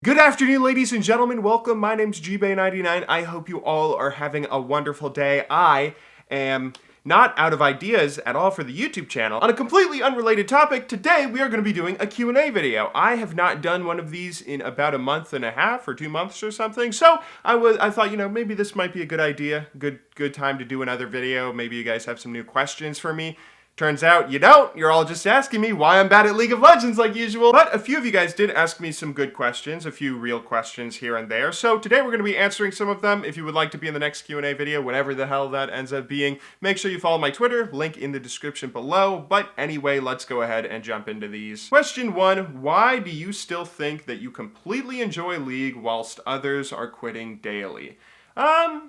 Good afternoon, ladies and gentlemen. Welcome. My name's GBay99. I hope you all are having a wonderful day. I am not out of ideas at all for the YouTube channel. On a completely unrelated topic, today we are going to be doing a Q&A video. I have not done one of these in about a month and a half or 2 months or something, so I thought, maybe this might be a good idea, good time to do another video. Maybe you guys have some new questions for me. Turns out you don't. You're all just asking me why I'm bad at League of Legends like usual. But a few of you guys did ask me some good questions, a few real questions here and there. So today we're going to be answering some of them. If you would like to be in the next Q&A video, whatever the hell that ends up being, make sure you follow my Twitter, link in the description below. But anyway, let's go ahead and jump into these. Question 1, why do you still think that you completely enjoy League whilst others are quitting daily?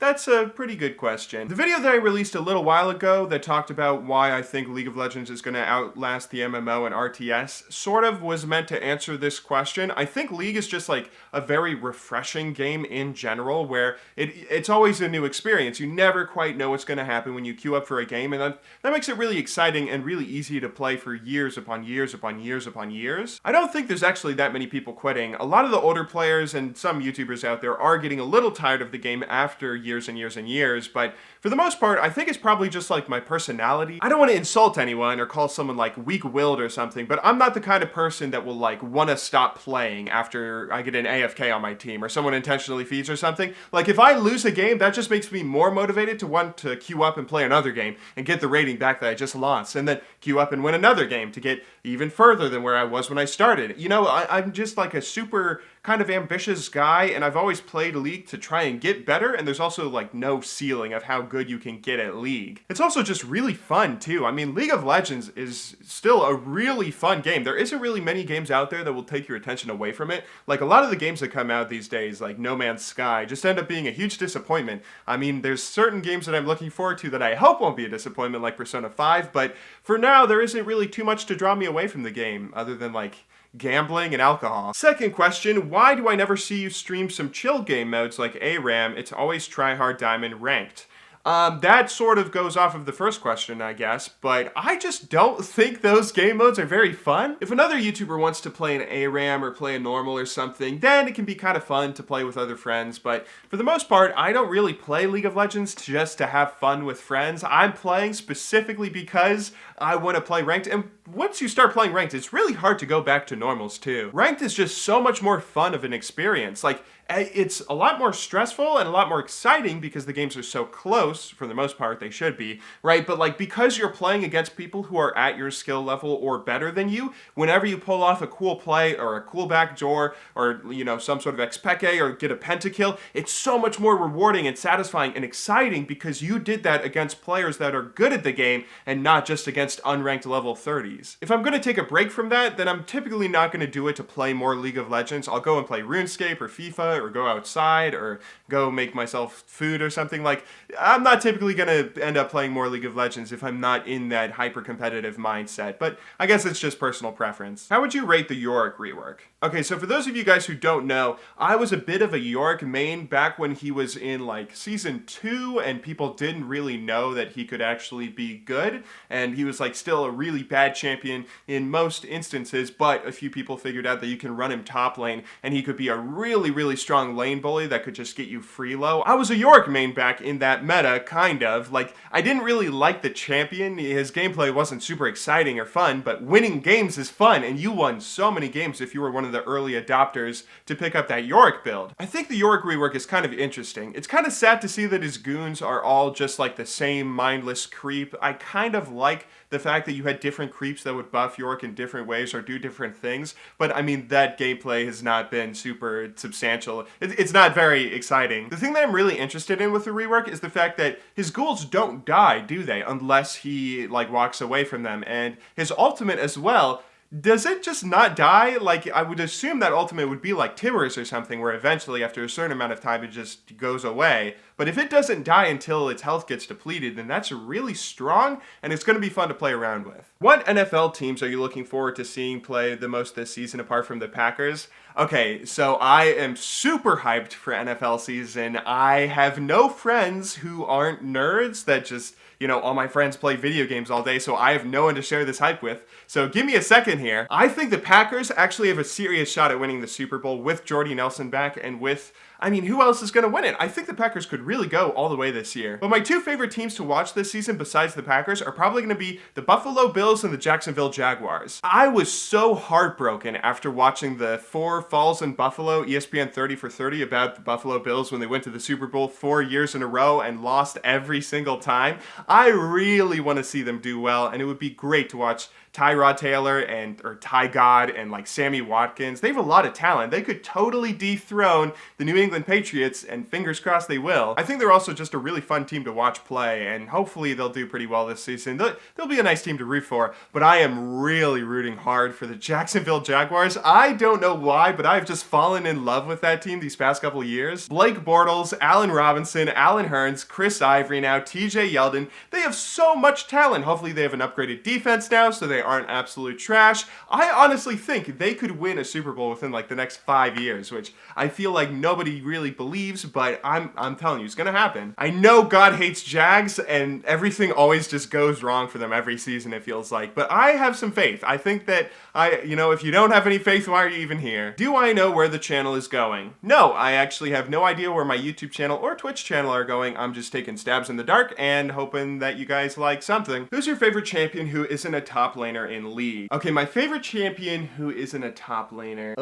That's a pretty good question. The video that I released a little while ago that talked about why I think League of Legends is going to outlast the MMO and RTS sort of was meant to answer this question. I think League is just like a very refreshing game in general where it's always a new experience. You never quite know what's going to happen when you queue up for a game, and that makes it really exciting and really easy to play for years upon years upon years upon years. I don't think there's actually that many people quitting. A lot of the older players and some YouTubers out there are getting a little tired of the game after years and years and years, but for the most part, I think it's probably just like my personality. I don't want to insult anyone or call someone like weak-willed or something, but I'm not the kind of person that will like want to stop playing after I get an AFK on my team or someone intentionally feeds or something. Like if I lose a game, that just makes me more motivated to want to queue up and play another game and get the rating back that I just lost, and then queue up and win another game to get even further than where I was when I started. I'm just like a super kind of ambitious guy, and I've always played League to try and get better, and there's also like no ceiling of how good you can get at League. It's also just really fun too. I mean, League of Legends is still a really fun game. There isn't really many games out there that will take your attention away from it. Like a lot of the games that come out these days, like No Man's Sky, just end up being a huge disappointment. I mean, there's certain games that I'm looking forward to that I hope won't be a disappointment, like Persona 5, but for now, there isn't really too much to draw me away from the game, other than like gambling and alcohol. Second question, why do I never see you stream some chill game modes like ARAM? It's always try hard diamond ranked. That sort of goes off of the first question, I guess, but I just don't think those game modes are very fun. If another YouTuber wants to play an ARAM or play a normal or something, then it can be kind of fun to play with other friends, but for the most part, I don't really play League of Legends just to have fun with friends. I'm playing specifically because I want to play ranked, and once you start playing ranked, it's really hard to go back to normals too. Ranked is just so much more fun of an experience. Like, it's a lot more stressful and a lot more exciting because the games are so close, for the most part they should be, right? But like because you're playing against people who are at your skill level or better than you, whenever you pull off a cool play or a cool backdoor or some sort of Xpeke or get a pentakill, it's so much more rewarding and satisfying and exciting because you did that against players that are good at the game and not just against unranked level 30s. If I'm going to take a break from that, then I'm typically not going to do it to play more League of Legends. I'll go and play RuneScape or FIFA or go outside or go make myself food or something. Like, I'm not typically going to end up playing more League of Legends if I'm not in that hyper-competitive mindset, but I guess it's just personal preference. How would you rate the Yorick rework? Okay, so for those of you guys who don't know, I was a bit of a Yorick main back when he was in like Season 2 and people didn't really know that he could actually be good, and he was like still a really bad champion in most instances, but a few people figured out that you can run him top lane and he could be a really, really strong lane bully that could just get you free low. I was a Yorick main back in that meta, kind of. Like, I didn't really like the champion. His gameplay wasn't super exciting or fun, but winning games is fun, and you won so many games if you were one of the early adopters to pick up that Yorick build. I think the Yorick rework is kind of interesting. It's kind of sad to see that his goons are all just like the same mindless creep. I kind of like the fact that you had different creeps that would buff Yorick in different ways or do different things, but I mean, that gameplay has not been super substantial. It's not very exciting. The thing that I'm really interested in with the rework is the fact that his ghouls don't die, do they? Unless he like walks away from them, and his ultimate as well, does it just not die? Like, I would assume that ultimate would be like Timur's or something, where eventually after a certain amount of time it just goes away. But if it doesn't die until its health gets depleted, then that's really strong, and it's going to be fun to play around with. What NFL teams are you looking forward to seeing play the most this season apart from the Packers? Okay, so I am super hyped for NFL season. I have no friends who aren't nerds that just, all my friends play video games all day, so I have no one to share this hype with. So give me a second prediction here. I think the Packers actually have a serious shot at winning the Super Bowl with Jordy Nelson back and with, I mean, who else is going to win it? I think the Packers could really go all the way this year. But my two favorite teams to watch this season besides the Packers are probably going to be the Buffalo Bills and the Jacksonville Jaguars. I was so heartbroken after watching the 4 Falls in Buffalo ESPN 30 for 30 about the Buffalo Bills when they went to the Super Bowl 4 years in a row and lost every single time. I really want to see them do well, and it would be great to watch Tyrod Taylor or Ty God and like Sammy Watkins. They have a lot of talent. They could totally dethrone the New England Patriots, and fingers crossed they will. I think they're also just a really fun team to watch play, and hopefully they'll do pretty well this season. They'll be a nice team to root for, but I am really rooting hard for the Jacksonville Jaguars. I don't know why, but I've just fallen in love with that team these past couple years. Blake Bortles, Allen Robinson, Allen Hurns, Chris Ivory now, TJ Yeldon. They have so much talent. Hopefully they have an upgraded defense now so they aren't absolute trash. I honestly think they could win a Super Bowl within like the next 5 years, which I feel like nobody really believes, but I'm telling you, it's gonna happen. I know God hates Jags, and everything always just goes wrong for them every season, it feels like, but I have some faith. I think that if you don't have any faith, why are you even here? Do I know where the channel is going? No, I actually have no idea where my YouTube channel or Twitch channel are going. I'm just taking stabs in the dark and hoping that you guys like something. Who's your favorite champion who isn't a top laner in League? Okay, my favorite champion who isn't a top laner.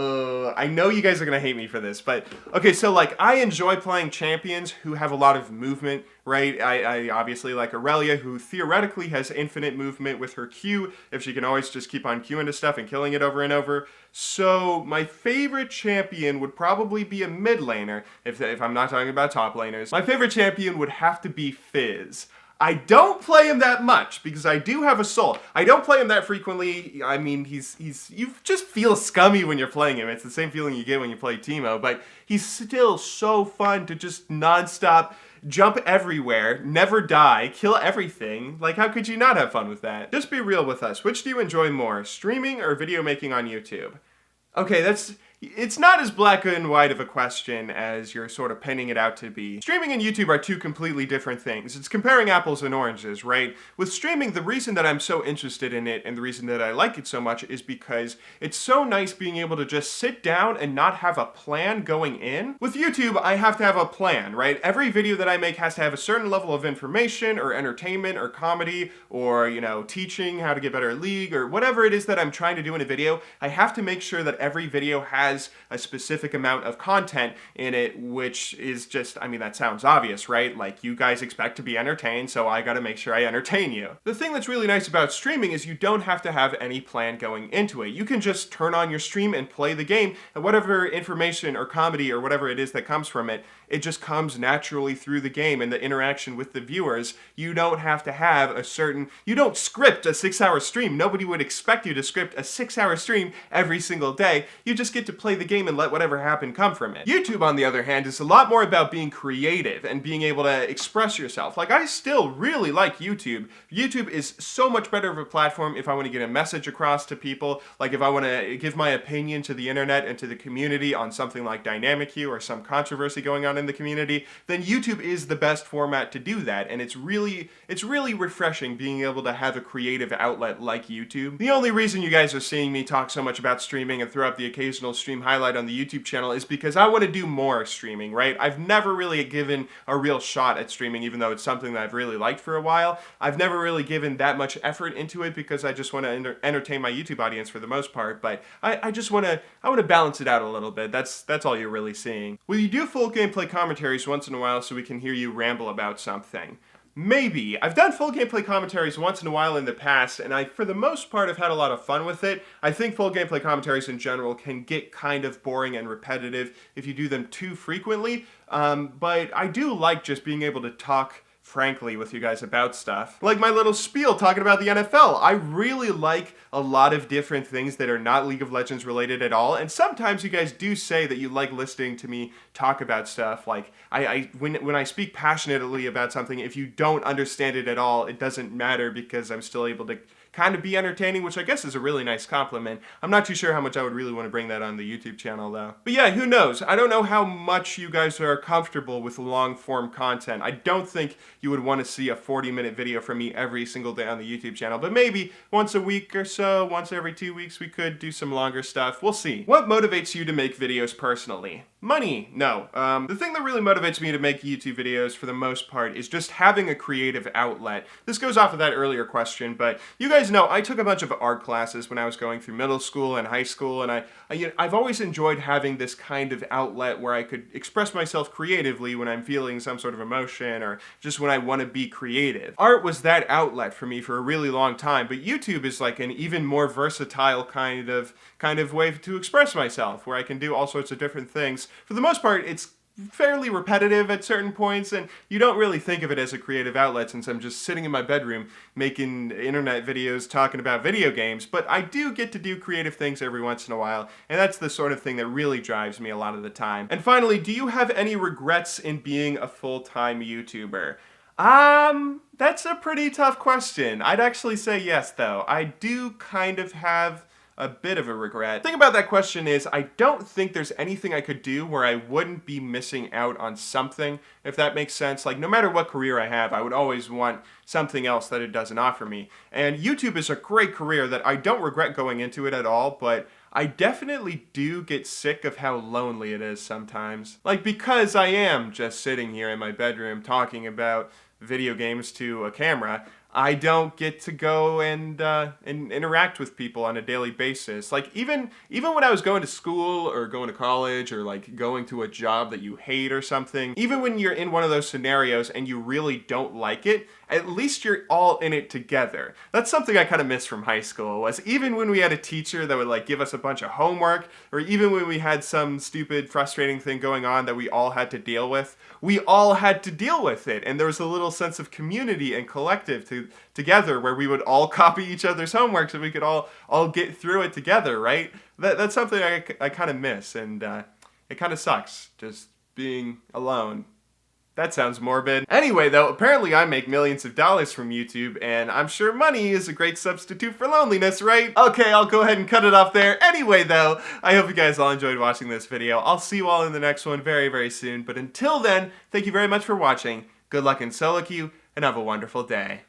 I know you guys are gonna hate me for this, but okay, so like I enjoy playing champions who have a lot of movement, right? I obviously like Aurelia, who theoretically has infinite movement with her Q, if she can always just keep on Qing to stuff and killing it over and over. So my favorite champion would probably be a mid laner, if I'm not talking about top laners. My favorite champion would have to be Fizz. I don't play him that much because I do have a soul. I don't play him that frequently. I mean, you just feel scummy when you're playing him. It's the same feeling you get when you play Teemo, but he's still so fun to just nonstop jump everywhere, never die, kill everything. Like, how could you not have fun with that? Just be real with us. Which do you enjoy more, streaming or video making on YouTube? Okay, it's not as black and white of a question as you're sort of pinning it out to be. Streaming and YouTube are two completely different things. It's comparing apples and oranges, right? With streaming, the reason that I'm so interested in it and the reason that I like it so much is because it's so nice being able to just sit down and not have a plan going in. With YouTube, I have to have a plan, right? Every video that I make has to have a certain level of information or entertainment or comedy or, teaching how to get better at League or whatever it is that I'm trying to do in a video. I have to make sure that every video has a specific amount of content in it, which is just, that sounds obvious, right? Like, you guys expect to be entertained, so I gotta make sure I entertain you. The thing that's really nice about streaming is you don't have to have any plan going into it. You can just turn on your stream and play the game, and whatever information or comedy or whatever it is that comes from it, it just comes naturally through the game and the interaction with the viewers. You don't have to have you don't script a 6-hour stream. Nobody would expect you to script a 6-hour stream every single day. You just get to play the game and let whatever happen come from it. YouTube, on the other hand, is a lot more about being creative and being able to express yourself. Like, I still really like YouTube. YouTube is so much better of a platform if I want to get a message across to people, like if I want to give my opinion to the internet and to the community on something like Dynamic Q or some controversy going on in the community, then YouTube is the best format to do that, and it's really refreshing being able to have a creative outlet like YouTube. The only reason you guys are seeing me talk so much about streaming and throw up the occasional stream highlight on the YouTube channel is because I want to do more streaming, right? I've never really given a real shot at streaming, even though it's something that I've really liked for a while. I've never really given that much effort into it because I just want to entertain my YouTube audience for the most part, but I want to balance it out a little bit. That's all you're really seeing. Will you do full gameplay commentaries once in a while so we can hear you ramble about something? Maybe. I've done full gameplay commentaries once in a while in the past, and I, for the most part, have had a lot of fun with it. I think full gameplay commentaries in general can get kind of boring and repetitive if you do them too frequently, but I do like just being able to talk frankly with you guys about stuff. Like my little spiel talking about the NFL. I really like a lot of different things that are not League of Legends related at all, and sometimes you guys do say that you like listening to me talk about stuff. Like, when I speak passionately about something, if you don't understand it at all, it doesn't matter because I'm still able to kind of be entertaining, which I guess is a really nice compliment. I'm not too sure how much I would really want to bring that on the YouTube channel though. But yeah, who knows? I don't know how much you guys are comfortable with long form content. I don't think you would want to see a 40-minute video from me every single day on the YouTube channel, but maybe once a week or so, once every 2 weeks, we could do some longer stuff. We'll see. What motivates you to make videos personally? Money. No. The thing that really motivates me to make YouTube videos for the most part is just having a creative outlet. This goes off of that earlier question, but you guys know I took a bunch of art classes when I was going through middle school and high school, and I've always enjoyed having this kind of outlet where I could express myself creatively when I'm feeling some sort of emotion or just when I want to be creative. Art was that outlet for me for a really long time, but YouTube is like an even more versatile kind of way to express myself, where I can do all sorts of different things. For the most part, it's fairly repetitive at certain points, and you don't really think of it as a creative outlet since I'm just sitting in my bedroom making internet videos talking about video games, but I do get to do creative things every once in a while, and that's the sort of thing that really drives me a lot of the time. And finally, do you have any regrets in being a full-time YouTuber? That's a pretty tough question. I'd actually say yes, though. I do kind of have a bit of a regret. The thing about that question is I don't think there's anything I could do where I wouldn't be missing out on something, if that makes sense. Like, no matter what career I have, I would always want something else that it doesn't offer me. And YouTube is a great career that I don't regret going into it at all, but I definitely do get sick of how lonely it is sometimes. Like, because I am just sitting here in my bedroom talking about video games to a camera, I don't get to go and interact with people on a daily basis. Like, even when I was going to school or going to college or like going to a job that you hate or something, even when you're in one of those scenarios and you really don't like it, at least you're all in it together. That's something I kind of miss from high school, was even when we had a teacher that would like give us a bunch of homework, or even when we had some stupid, frustrating thing going on that we all had to deal with, we all had to deal with it. And there was a little sense of community and collective together where we would all copy each other's homework so we could all get through it together, right? That's something I kind of miss, and it kind of sucks just being alone. That sounds morbid. Anyway, though, apparently I make millions of dollars from YouTube, and I'm sure money is a great substitute for loneliness, right? Okay, I'll go ahead and cut it off there. Anyway, though, I hope you guys all enjoyed watching this video. I'll see you all in the next one very, very soon. But until then, thank you very much for watching. Good luck in solo queue, and have a wonderful day.